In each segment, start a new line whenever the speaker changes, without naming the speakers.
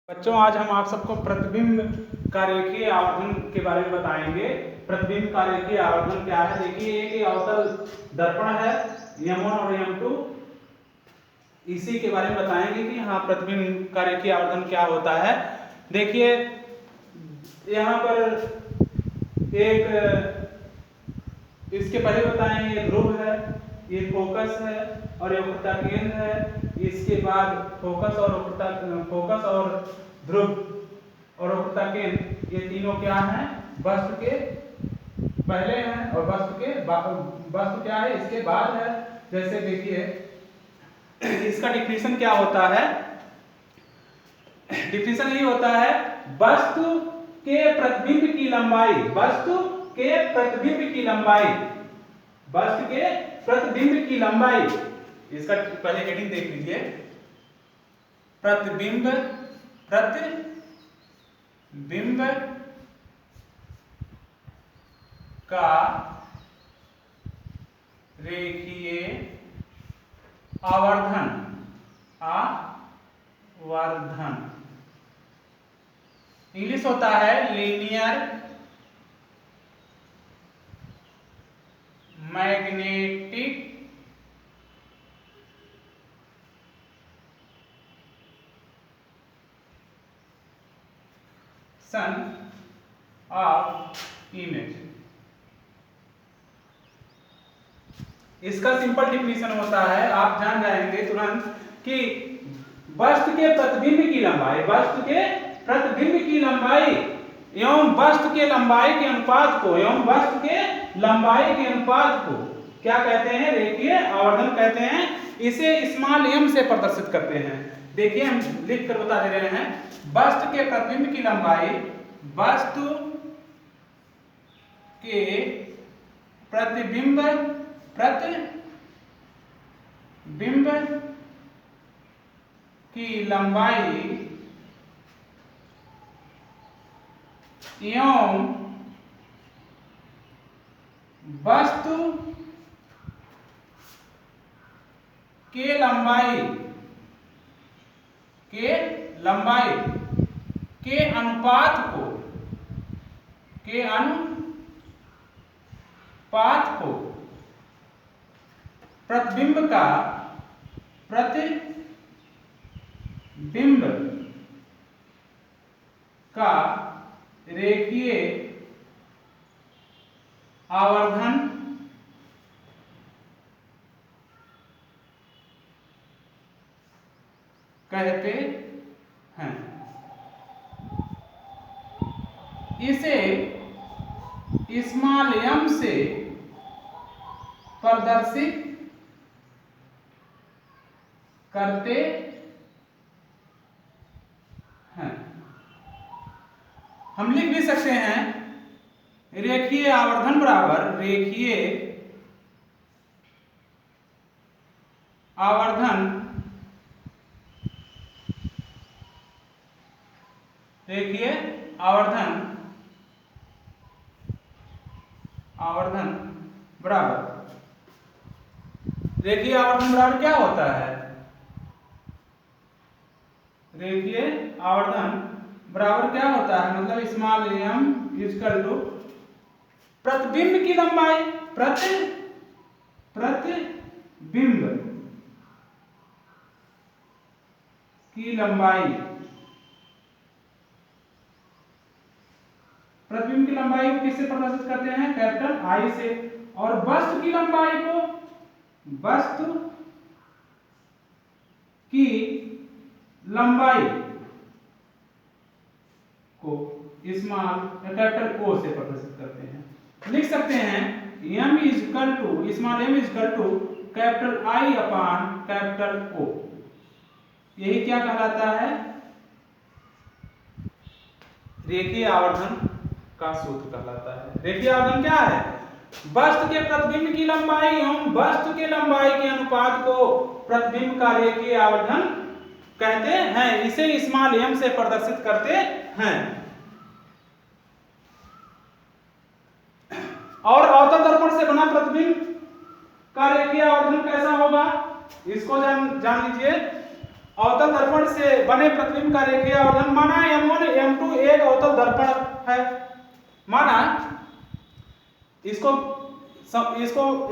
बच्चों, आज हम आप सबको प्रतिबिंब का रेखीय आवर्धन के बारे में बताएंगे। प्रतिबिंब का रेखीय आवर्धन क्या है? देखिए, एक अवतल दर्पण है M1 और M2, इसी के बारे में बताएंगे कि हाँ प्रतिबिंब का रेखीय आवर्धन क्या होता है। देखिए, यहाँ पर एक इसके पहले बताएंगे ध्रुव है, ये फोकस है और ये वक्रता केंद्र है। इसके बाद फोकस और ध्रुव और वक्रता केंद्र, ये तीनों क्या हैं? वस्तु के पहले हैं और वस्तु क्या है? इसके बाद है। जैसे देखिए, इसका डिफिनेशन क्या होता है? डिफिनेशन यही होता है, वस्तु के प्रतिबिंब की लंबाई, वस्तु के प्रतिबिंब की लंबाई, वस्तु के प्रतिबिंब की लंबाई। इसका पहले हेडिंग देख लीजिए, प्रतिबिंब का रेखीय आवर्धन इंग्लिश होता है linear magnetic son of image. इसका सिंपल डिफिनेशन होता है, आप जान जाएंगे तुरंत कि वस्तु के प्रतिबिंब की लंबाई, वस्तु के प्रतिबिंब की लंबाई एवं वस्तु के लंबाई के अनुपात को, एवं वस्तु के लंबाई के अनुपात को क्या कहते हैं? रेखीय आवर्धन कहते हैं। इसे स्मॉल m से प्रदर्शित करते हैं। देखिए, हम लिख कर बता दे रहे हैं, वस्तु के प्रतिबिंब की लंबाई, वस्तु के प्रतिबिंब की लंबाई एवं वस्तु के लंबाई के अनुपात को प्रतिबिंब का रेखीय आवर्धन कहते हैं। इसे स्मॉल m से प्रदर्शित करते हैं। हम लिख भी सकते हैं, रेखीय आवर्धन बराबर रेखीय आवर्धन बराबर रेखीय आवर्धन बराबर क्या होता है? रेखीय आवर्धन बराबर क्या होता है? मतलब स्मॉल m इक्वल टू प्रतिबिंब की लंबाई, प्रतिबिंब की लंबाई, प्रतिबिंब की लंबाई को किससे प्रदर्शित करते हैं? कैपिटल I से। और वस्तु की लंबाई को, वस्तु की लंबाई को स्मॉल कैपिटल O से प्रदर्शित करते हैं। लिख सकते हैं m equal to, small m equal to capital I upon capital O। यही क्या कहलाता है? रेखीय आवर्धन का सूत्र कहलाता है। रेखीय आवर्धन क्या है? वस्तु के प्रतिबिंब की लंबाई एवं वस्तु के लंबाई के अनुपात को प्रतिबिंब का रेखीय आवर्धन कहते हैं। इसे स्मॉल m से प्रदर्शित करते हैं। और अवतल दर्पण से बना प्रतिबिंब का रेखीय आवर्धन कैसा होगा? इसको जान लीजिए। अवतल दर्पण से बने प्रतिबिंब का रेखीय आवर्धन। माना M1 M2 एक अवतल दर्पण है। माना इसको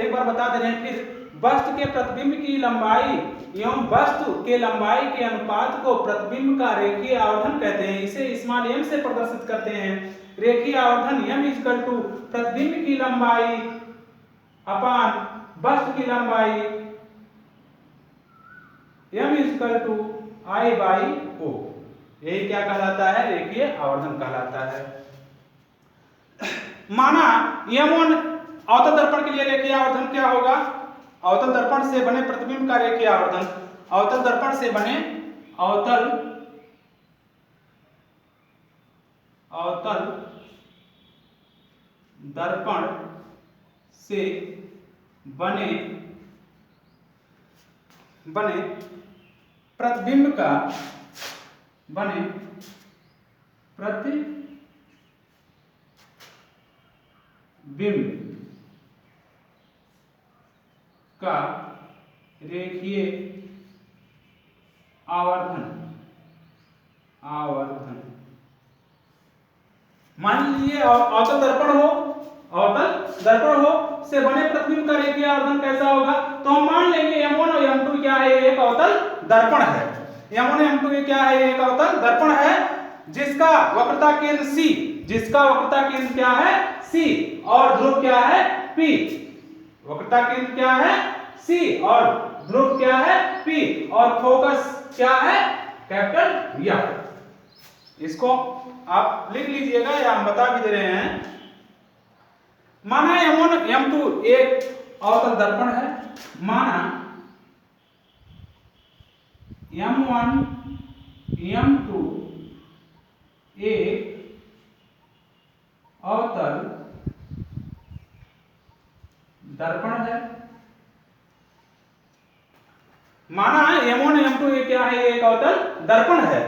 एक बार बता दे रहे हैं फिर। वस्तु के प्रतिबिंब की लंबाई एवं वस्तु के लंबाई के अनुपात को प्रतिबिंब का रेखीय आवर्धन कहते हैं। इसे स्मॉल m से प्रदर्शित करते हैं। रेखीय आवर्धन m इक्वल टू प्रतिबिंब की लंबाई अपान वस्तु की लंबाई m equal to I by O। यही क्या कहलाता है? रेखीय आवर्धन कहलाता है। माना M1 अवतल दर्पण के लिए रेखीय आवर्धन क्या होगा? अवतल दर्पण से बने प्रतिबिंब का रेखीय आवर्धन। अवतल दर्पण से बने अवतल दर्पण से बने प्रतिबिंब का रेखीय आवर्धन। मान लीजिए अवतल दर्पण हो से बने प्रतिबिंब का रेखीय आवर्धन कैसा होगा? तो हम मान लेंगे M1 और M2 क्या है? एक अवतल दर्पण है। M1 और M2 क्या है? एक अवतल दर्पण है जिसका वक्रता केंद्र C, जिसका वक्रता केंद्र क्या है? C और ध्रुव क्या है? P। वक्रता केंद्र क्या है? C और ध्रुव क्या है? P और फोकस क्या है? Capital F। इसको आप लिख लीजिएगा या हम बता भी दे रहे हैं। माना M1 M2 एक अवतल दर्पण है। माना M1 M2 एक अवतल दर्पण है। माना M1 M2 एक क्या है? एक अवतल दर्पण है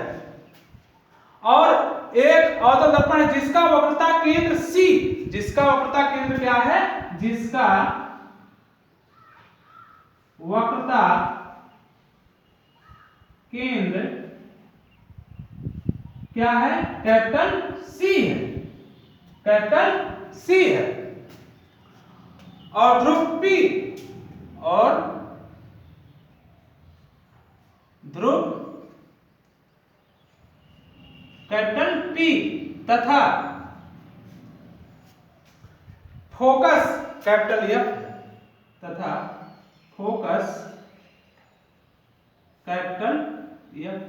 और एक अवतल दर्पण है जिसका वक्रता केंद्र C, जिसका वक्रता केंद्र क्या है? जिसका वक्रता केंद्र क्या है? कैपिटल C है, कैपिटल C है। और ध्रुव P और ध्रुव कैपिटल P तथा फोकस कैपिटल F तथा फोकस कैपिटल F।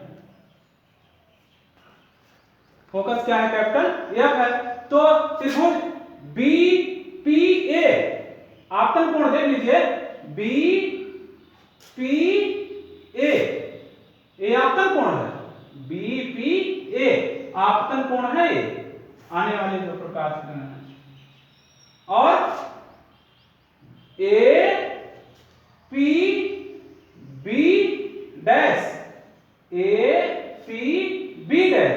फोकस क्या है? कैपिटल F है। तो त्रिभुज BPA आपतन कोण देख लीजिए। BPA ये आपतन कोण है। BPA आपतन कोण है। ये आने वाले जो प्रकाश किरण है। और APB डैश, APB डैश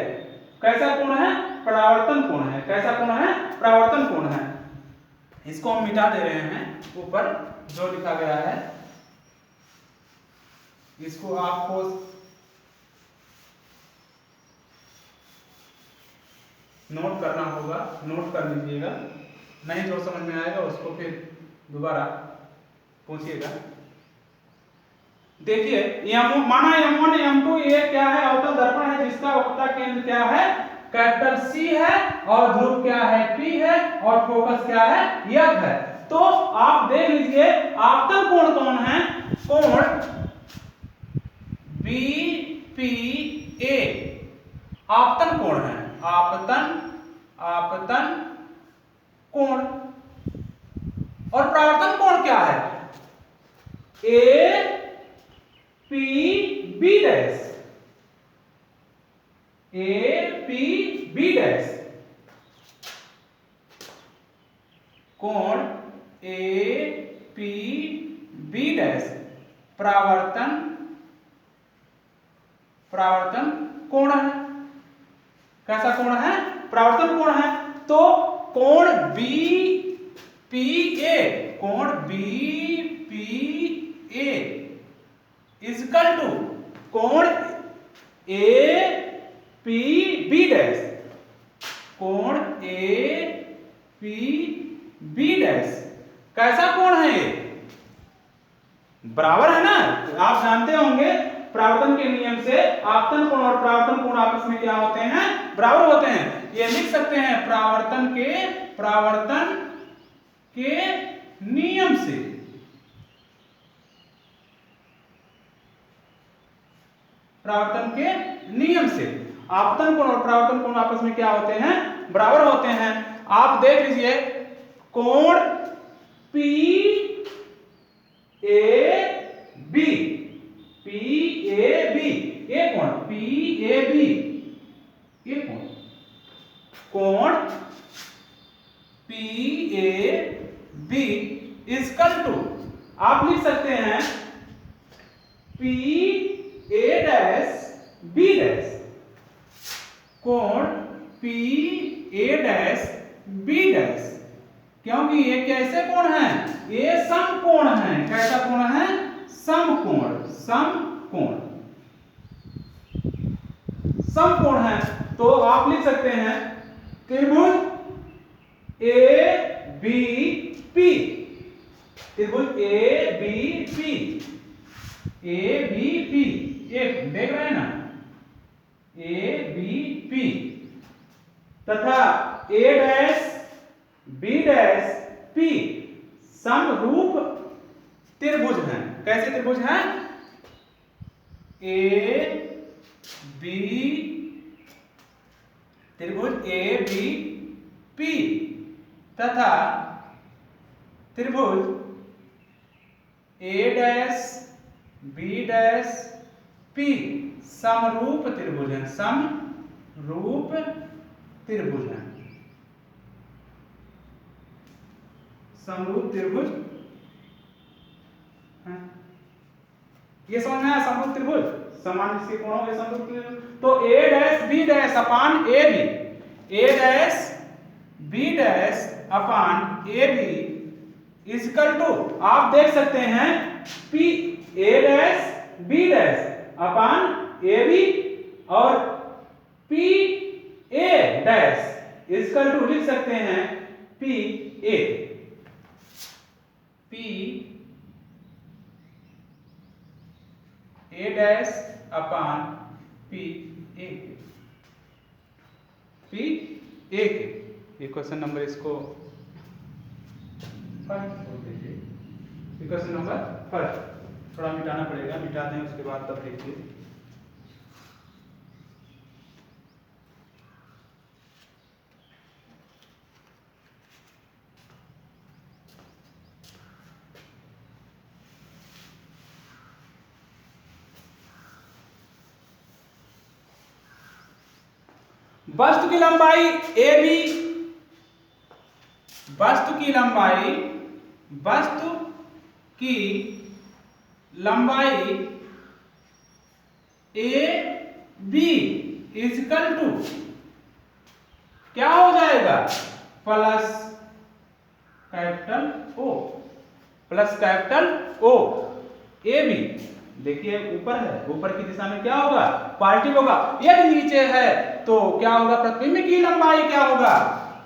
कैसा कोण है? परावर्तन कोण है। कैसा कोण है? परावर्तन कोण है। इसको हम मिटा दे रहे हैं। ऊपर जो लिखा गया है इसको आपको नोट करना होगा, नोट कर लीजिएगा। नहीं जो समझ में आएगा उसको फिर दोबारा पूछिएगा। देखिए माना M1 M2 ये क्या है? अवतल दर्पण है जिसका वक्रता केंद्र क्या है? कैपिटल C है और ध्रुव क्या है? P है और फोकस क्या है? F है। तो आप देख लीजिए आपतन कोण कौन है? कोण BPA आपतन कोण है। आपतन कोण। और परावर्तन कोण क्या है? APB डैश, APB डैश कोण APB डैश परावर्तन कोण है। कैसा कोण है? परावर्तन कोण है। तो कोण BPA इक्वल टू कोण ए पी बी डैश, कोण ए पी बी डैश कैसा कोण है ये? बराबर है ना। आप जानते होंगे परावर्तन के नियम से आपतन कोण और परावर्तन कोण आपस में क्या होते हैं? बराबर होते हैं। ये लिख सकते हैं परावर्तन के नियम से, परावर्तन के नियम से आपतन कोण और परावर्तन कोण आपस में क्या होते हैं? बराबर होते हैं। आप देख लीजिए कोण P A B, P A B, ये कोण पी ए बी, ये कोण P A B equal to, आप लिख सकते हैं P A dash B dash, कोण P A dash B dash, क्योंकि ये कैसे कोण है? ये समकोण है। कैसा कोण है? समकोण, समकोण, समकोण है। तो आप लिख सकते हैं त्रिभुज ए बी पी, त्रिभुज A B P, A B P, एक देख रहे हैं ना, ए बी पी तथा A dash B dash P समरूप त्रिभुज हैं। कैसे त्रिभुज हैं? ए बी, त्रिभुज ए बी पी तथा त्रिभुज ए डैश बी डैश पी समरूप त्रिभुज हैं, समरूप त्रिभुज हैं, समरूप त्रिभुज है। ये समझ में आया? समरूप त्रिभुज समान जिसके कोण हो समरूप त्रिभुज। तो A dash B dash upon A B, A dash B dash upon A B equal to, आप देख सकते हैं P A dash B dash upon A B और P A dash equal to लिख सकते हैं P A, P A dash upon P A, P A के। ये क्वेश्चन नंबर इसको फर्स्ट बोल दीजिए, क्वेश्चन नंबर फर्स्ट थोड़ा मिटाना पड़ेगा, मिटा दें उसके बाद तब देखिए। वस्तु की लंबाई ए बी, वस्तु की लंबाई, वस्तु की लंबाई ए बी इक्वल टू क्या हो जाएगा? Plus capital O, plus capital O A B. देखिए ऊपर है, ऊपर की दिशा में क्या होगा? पॉजिटिव होगा। यदि नीचे है तो क्या होगा? प्रतिबिंब की लंबाई क्या होगा?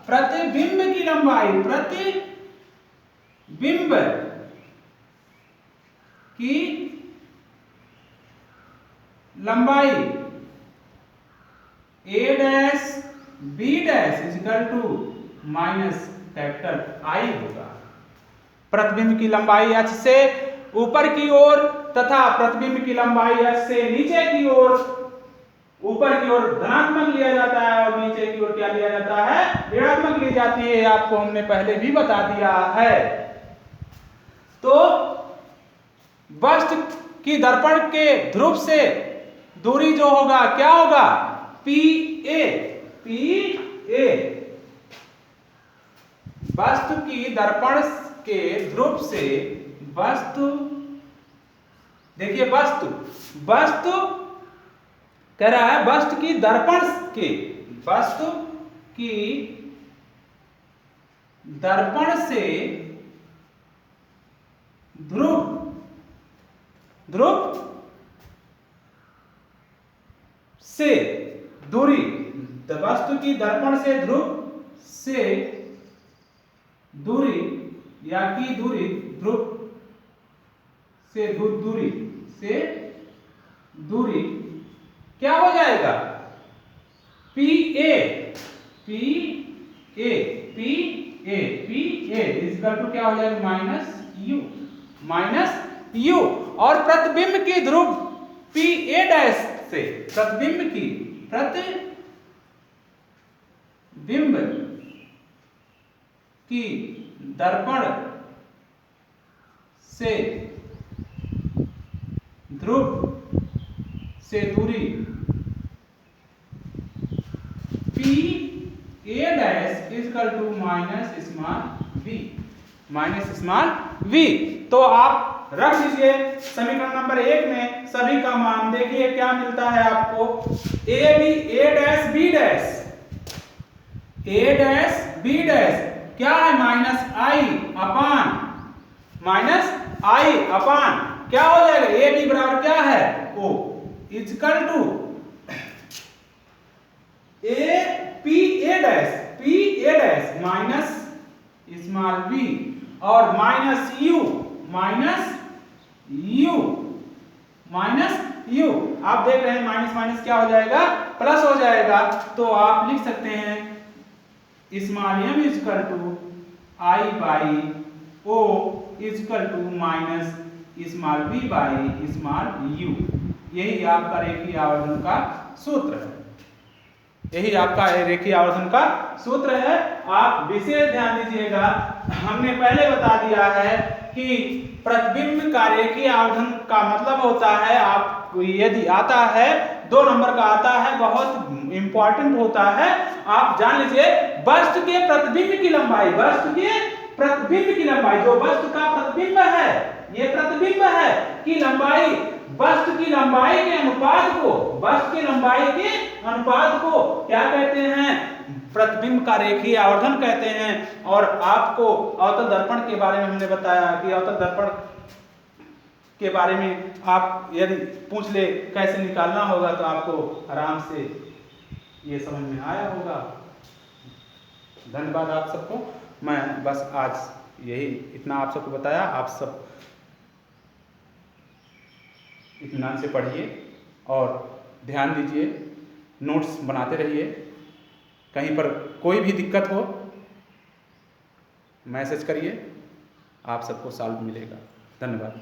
प्रतिबिंब की लंबाई, प्रतिबिंब की लंबाई A dash B dash equal to minus capital I होगा। प्रतिबिंब की लंबाई h से ऊपर की ओर तथा प्रतिबिंब की लंबाई h से नीचे की ओर, ऊपर की ओर धनात्मक लिया जाता है और नीचे की ओर क्या लिया जाता है? ऋणात्मक ली जाती है। आपको हमने पहले भी बता दिया है। तो वस्तु की दर्पण के ध्रुव से दूरी जो होगा क्या होगा? पी ए, पी ए। वस्तु की दर्पण के ध्रुव से, वस्तु देखिए वस्तु, वस्तु कह रहा है वस्तु की दर्पण के, वस्तु की दर्पण से ध्रुव, ध्रुव से दूरी, वस्तु की दर्पण से ध्रुव से दूरी या की दूरी, ध्रुव से दूरी क्या हो जाएगा, PA इक्वल टू क्या हो जाएगा, माइनस यू। और प्रतिबिंब की ध्रुव PA डैश से, प्रतिबिंब की दर्पण से ध्रुव से दूरी PA dash equal to minus small v। तो आप रख दीजिए समीकरण नंबर 1 में सभी का मान, देखिए क्या मिलता है आपको, A डैश B डैश क्या है, माइनस आई अपान क्या हो जाएगा, ए बी बराबर क्या है, O equal to P A dash minus small v और माइनस यू। आप देख रहे हैं माइनस माइनस क्या हो जाएगा, प्लस हो जाएगा। तो आप लिख सकते हैं small m equal to I by O equal to minus small v बाई स्मॉल u। यही आपका रेखीय आवर्धन का सूत्र है, आप विशेष ध्यान दीजिएगा। हमने पहले बता दिया है कि प्रतिबिंब का रेखीय आवर्धन का मतलब होता है, आप यदि आता है 2 नंबर का आता है, बहुत इंपॉर्टेंट होता है, आप जान लीजिए वस्तु के प्रतिबिंब की लंबाई, जो वस्तु का प्रतिबिंब है, ये प्रतिबिंब है की लंबाई, वस्तु की लंबाई के अनुपात को क्या कहते हैं, प्रतिबिंब का रेखीय आवर्धन कहते हैं। और आपको अवतल दर्पण के बारे में हमने बताया कि अवतल दर्पण के बारे में आप यदि पूछ ले कैसे निकालना होगा तो आपको आराम से ये समझ में आया होगा। धन्यवाद आप सबको। मैं बस आज यही इतना आप सबको बताया। आप सब इत्मीनान से पढ़िए और ध्यान दीजिए, नोट्स बनाते रहिए। कहीं पर कोई भी दिक्कत हो मैसेज करिए, आप सबको सॉल्व मिलेगा। धन्यवाद।